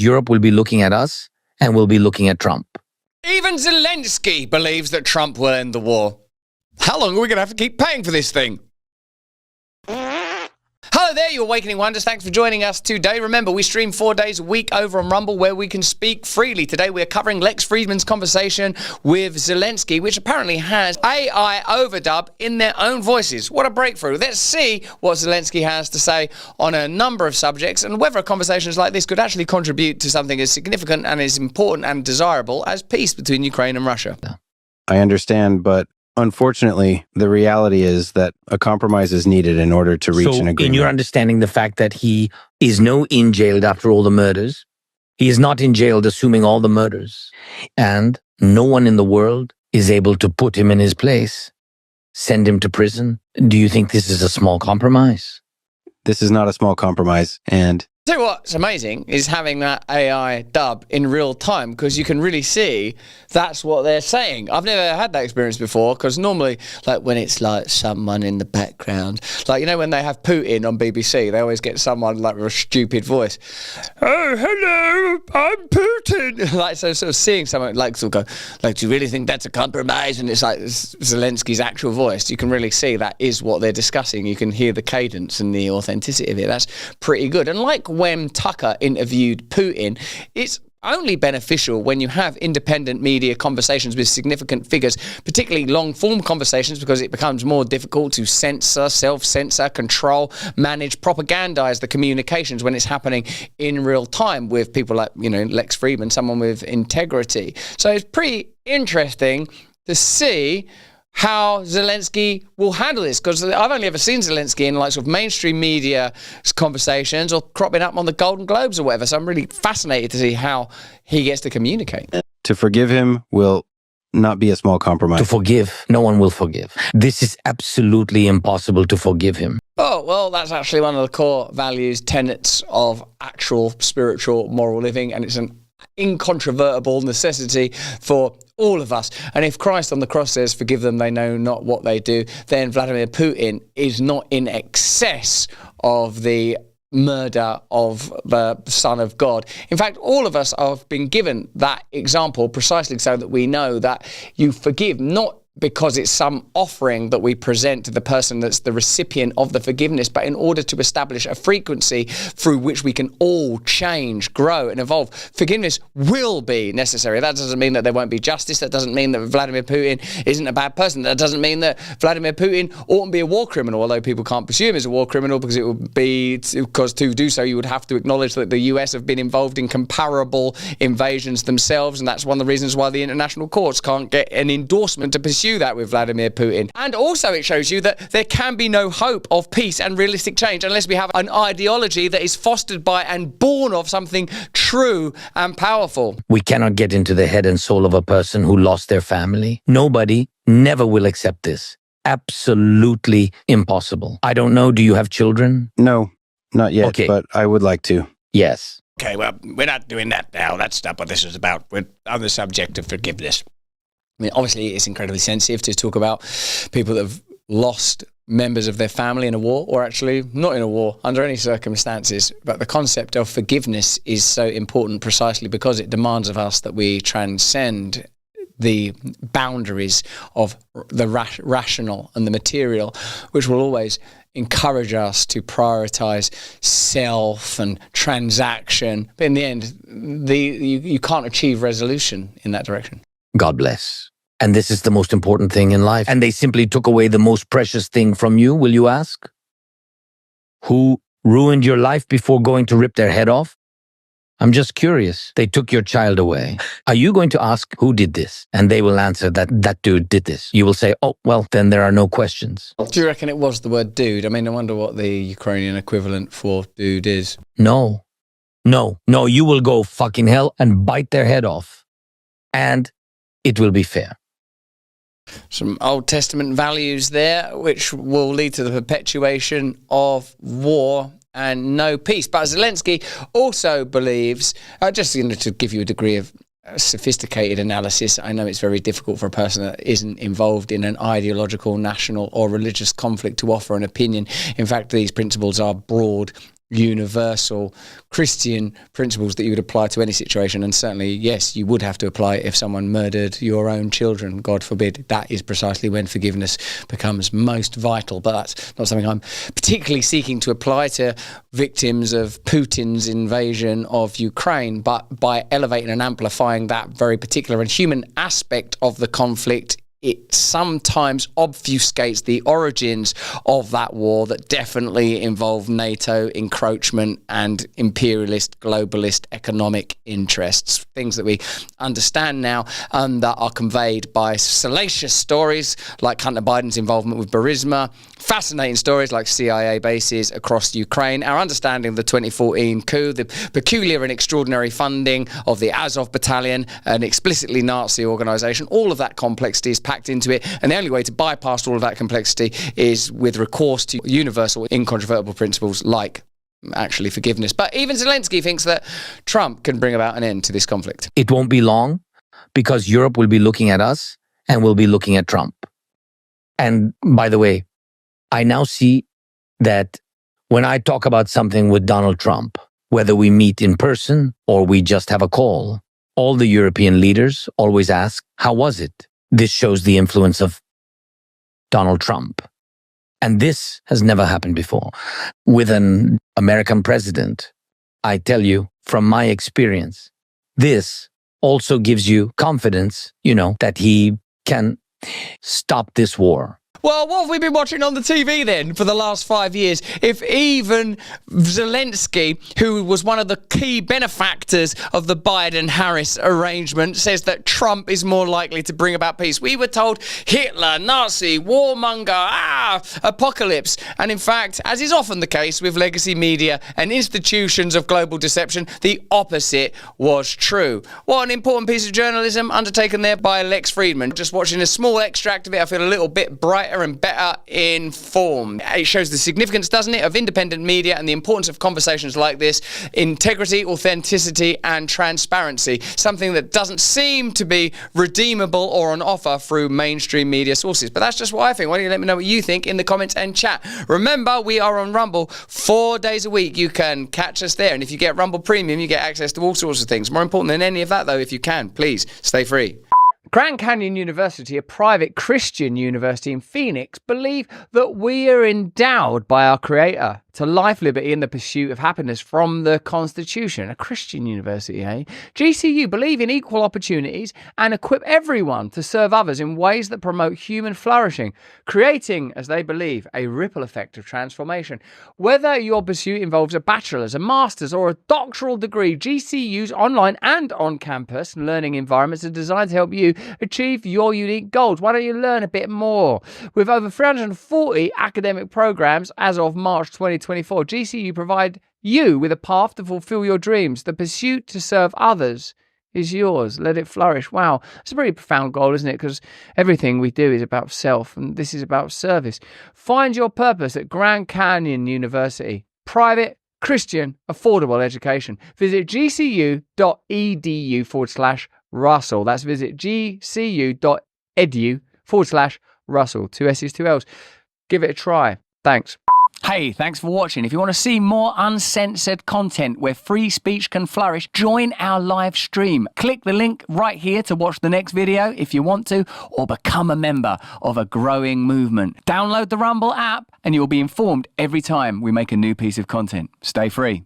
Europe will be looking at us and will be looking at Trump. Even Zelensky believes that Trump will end the war. How long are we going to have to keep paying for this thing? Hello there, you Awakening Wonders. Thanks for joining us today. Remember, we stream 4 days a week over on Rumble where we can speak freely. Today we're covering Lex Friedman's conversation with Zelensky, which apparently has AI overdub in their own voices. What a breakthrough. Let's see what Zelensky has to say on a number of subjects and whether conversations like this could actually contribute to something as significant and as important and desirable as peace between Ukraine and Russia. I understand, but unfortunately, the reality is that a compromise is needed in order to reach an agreement. In your understanding, the fact that he is in jailed after all the murders, he is not in jailed assuming all the murders, and no one in the world is able to put him in his place, send him to prison. Do you think this is a small compromise? This is not a small compromise, and Tell you what's amazing is having that AI dub in real time, because you can really see that's what they're saying. I've never had that experience before, because normally, like when it's like someone in the background, like, you know, when they have Putin on BBC, they always get someone like with a stupid voice. Oh, hello, I'm Putin. Like, so sort of seeing someone like sort of go, like, do you really think that's a compromise? And it's like Zelensky's actual voice. You can really see that is what they're discussing. You can hear the cadence and the authenticity of it. That's pretty good. And like when Tucker interviewed Putin, it's only beneficial when you have independent media conversations with significant figures, particularly long-form conversations, because it becomes more difficult to censor, self-censor, control, manage, propagandize the communications when it's happening in real time with people like, you know, Lex Friedman, someone with integrity. So it's pretty interesting to see how Zelensky will handle this, because I've only ever seen Zelensky in like sort of mainstream media conversations or cropping up on the Golden Globes or whatever. So I'm really fascinated to see how he gets to communicate. to forgive him will not be a small compromise. To forgive, no one will forgive. This is absolutely impossible to forgive him. Oh, well, that's actually one of the core values, tenets of actual spiritual moral living, and it's an incontrovertible necessity for all of us. And if Christ on the cross says, forgive them, they know not what they do, then Vladimir Putin is not in excess of the murder of the Son of God. In fact, all of us have been given that example precisely so that we know that you forgive not because it's some offering that we present to the person that's the recipient of the forgiveness, but in order to establish a frequency through which we can all change, grow and evolve. Forgiveness will be necessary. That doesn't mean that there won't be justice. That doesn't mean that Vladimir Putin isn't a bad person. That doesn't mean that Vladimir Putin oughtn't be a war criminal, although people can't pursue him as a war criminal because it would be, because to do so you would have to acknowledge that the US have been involved in comparable invasions themselves, and that's one of the reasons why the international courts can't get an endorsement to pursue that with Vladimir Putin. And also it shows you that there can be no hope of peace and realistic change unless we have an ideology that is fostered by and born of something true and powerful. We cannot get into the head and soul of a person who lost their family. Nobody never will accept this. Absolutely impossible. I don't know, do you have children? No, not yet, Okay. but I would like to. Yes. Okay, well, we're not doing that now. That's not what this is about. We're on the subject of forgiveness. I mean, obviously, it's incredibly sensitive to talk about people that have lost members of their family in a war, or actually not in a war, under any circumstances. But the concept of forgiveness is so important precisely because it demands of us that we transcend the boundaries of the rational and the material, which will always encourage us to prioritize self and transaction. But in the end, you can't achieve resolution in that direction. God bless. And this is the most important thing in life. And they simply took away the most precious thing from you, will you ask? Who ruined your life before going to rip their head off? I'm just curious. They took your child away. Are you going to ask who did this? And they will answer that dude did this. You will say, oh, well, then there are no questions. Do you reckon it was the word dude? I mean, I wonder what the Ukrainian equivalent for dude is. No, you will go fucking hell and bite their head off. And it will be fair. Some Old Testament values there, which will lead to the perpetuation of war and no peace. But Zelensky also believes, just to give you a degree of sophisticated analysis, I know it's very difficult for a person that isn't involved in an ideological, national or religious conflict to offer an opinion. In fact, these principles are broad universal Christian principles that you would apply to any situation. And certainly, yes, you would have to apply it if someone murdered your own children, God forbid. That is precisely when forgiveness becomes most vital. But that's not something I'm particularly seeking to apply to victims of Putin's invasion of Ukraine. But by elevating and amplifying that very particular and human aspect of the conflict, it sometimes obfuscates the origins of that war that definitely involved NATO encroachment and imperialist, globalist economic interests. Things that we understand now that are conveyed by salacious stories like Hunter Biden's involvement with Burisma, fascinating stories like CIA bases across Ukraine, our understanding of the 2014 coup, the peculiar and extraordinary funding of the Azov Battalion, an explicitly Nazi organisation. All of that complexity is packed into it, and the only way to bypass all of that complexity is with recourse to universal, incontrovertible principles like actually forgiveness. But even Zelensky thinks that Trump can bring about an end to this conflict. It won't be long, because Europe will be looking at us and will be looking at Trump. And by the way, I now see that when I talk about something with Donald Trump, whether we meet in person or we just have a call, all the European leaders always ask, how was it? This shows the influence of Donald Trump. And this has never happened before. With an American president, I tell you from my experience, this also gives you confidence, that he can stop this war. Well, what have we been watching on the TV then for the last 5 years? If even Zelensky, who was one of the key benefactors of the Biden-Harris arrangement, says that Trump is more likely to bring about peace. We were told Hitler, Nazi, warmonger, apocalypse. And in fact, as is often the case with legacy media and institutions of global deception, the opposite was true. What an important piece of journalism undertaken there by Lex Friedman. Just watching a small extract of it, I feel a little bit brighter and better informed. It shows the significance, doesn't it, of independent media and the importance of conversations like this: integrity, authenticity, and transparency. Something that doesn't seem to be redeemable or on offer through mainstream media sources. But that's just what I think. Why don't you let me know what you think in the comments and chat? Remember, we are on Rumble 4 days a week. You can catch us there. And if you get Rumble Premium, you get access to all sorts of things. More important than any of that, though, if you can, please stay free. Grand Canyon University, a private Christian university in Phoenix, believe that we are endowed by our Creator to life, liberty, and the pursuit of happiness from the Constitution. A Christian university, eh? GCU believe in equal opportunities and equip everyone to serve others in ways that promote human flourishing, creating, as they believe, a ripple effect of transformation. Whether your pursuit involves a bachelor's, a master's, or a doctoral degree, GCU's online and on-campus learning environments are designed to help you achieve your unique goals. Why don't you learn a bit more? With over 340 academic programs as of March 2024, GCU provide you with a path to fulfill your dreams. The pursuit to serve others is yours. Let it flourish. Wow, it's a very profound goal, isn't it? Because everything we do is about self, and this is about service. Find your purpose at Grand Canyon University. Private, Christian, affordable education. Visit gcu.edu/Russell. That's visit gcu.edu/Russell. 2 S's, 2 L's. Give it a try. Thanks. Hey, thanks for watching. If you want to see more uncensored content where free speech can flourish, join our live stream. Click the link right here to watch the next video if you want to, or become a member of a growing movement. Download the Rumble app and you'll be informed every time we make a new piece of content. Stay free.